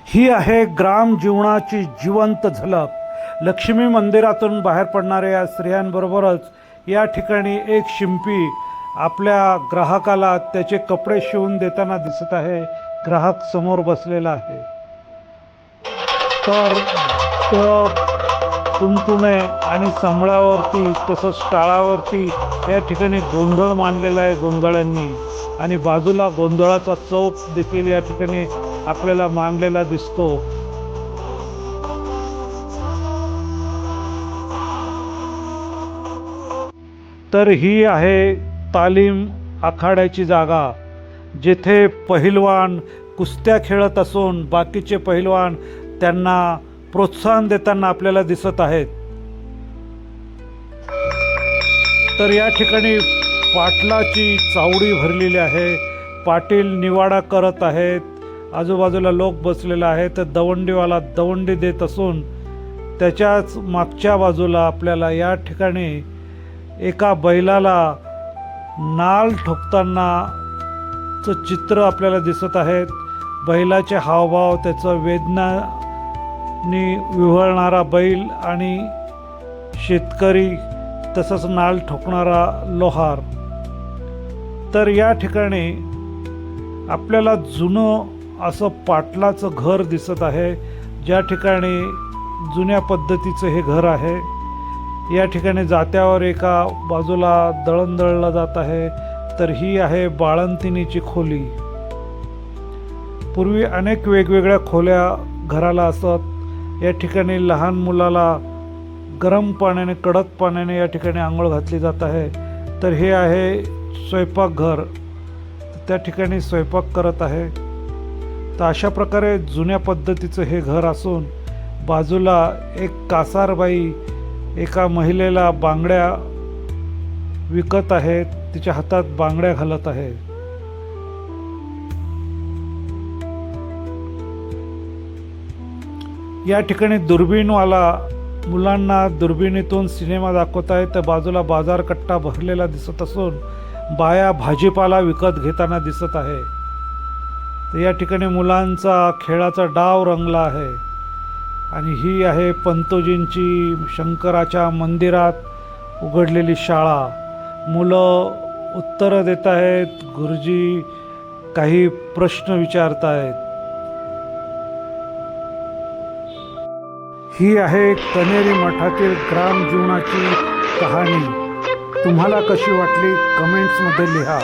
ही आहे ग्राम जीवनाची जिवंत झलक. लक्ष्मी मंदिरातून बाहेर पडणाऱ्या या स्त्रियांबरोबरच या ठिकाणी एक शिंपी आपल्या ग्राहकाला त्याचे कपडे शिवून देताना दिसत आहे. ग्राहक समोर बसलेला आहे. तर तुणतुणे आणि संबळावरती तसंच टाळावरती या ठिकाणी गोंधळ मांडलेला आहे गोंधळांनी, आणि बाजूला गोंधळाचा चौक देखील या ठिकाणी आपल्याला मांडलेला दिसतो. तर ही आहे तालीम आखाड्याची जागा, जेथे पहिलवान कुस्त्या खेळत असून बाकीचे पहिलवान त्यांना प्रोत्साहन देताना आपल्याला दिसत आहेत. तर या ठिकाणी पाटलाची चावडी भरलेली आहे. पाटील निवाडा करत आहेत. आजूबाजूला लोक बसलेले आहेत. तर दवंडीवाला दवंडी देत असून त्याच्याच मागच्या बाजूला आपल्याला या ठिकाणी एका बैलाला नाल ठोकतानाचं चित्र आपल्याला दिसत आहेत. बैलाचे हावभाव, त्याचं वेदनाने विव्हळणारा बैल आणि शेतकरी, तसंच नाल ठोकणारा लोहार. तर या ठिकाणी आपल्याला जुनं असं पाटलाचं घर दिसत आहे, ज्या ठिकाणी जुन्या पद्धतीचं हे घर आहे. या ठिकाणी जात्यावर एका बाजूला दळण दळलं जात आहे. तर ही आहे बाळंतिणीची खोली. पूर्वी अनेक वेगवेगळ्या खोल्या घराला असत. या ठिकाणी लहान मुलाला गरम पाण्याने, कडक पाण्याने या ठिकाणी आंघोळ घातली जात आहे. तर हे आहे स्वयंपाकघर. त्या ठिकाणी स्वयंपाक करत आहे. तर अशा प्रकारे जुन्या पद्धतीचं हे घर असून बाजूला एक कासारबाई एका महिलेला बांगड्या विकत आहेत. तिच्या हातात बांगड्या घालत आहे. या ठिकाणी दुर्बीणवाला मुलांना दुर्बिणीतून सिनेमा दाखवत आहे. तर बाजूला बाजारकट्टा भरलेला दिसत असून बाया भाजीपाला विकत घेताना दिसत आहे. तर या ठिकाणी मुलांचा खेळाचा डाव रंगला आहे. आणि ही आहे पंतोजींची शंकराच्या मंदिरात उघडलेली शाळा. मुलं उत्तरं देत आहेत. गुरुजी काही प्रश्न विचारत आहेत. ही आहे कनेरी मठातील ग्राम जीवनाची कहाणी. तुम्हाला कशी वाटली कमेंट्समध्ये लिहा.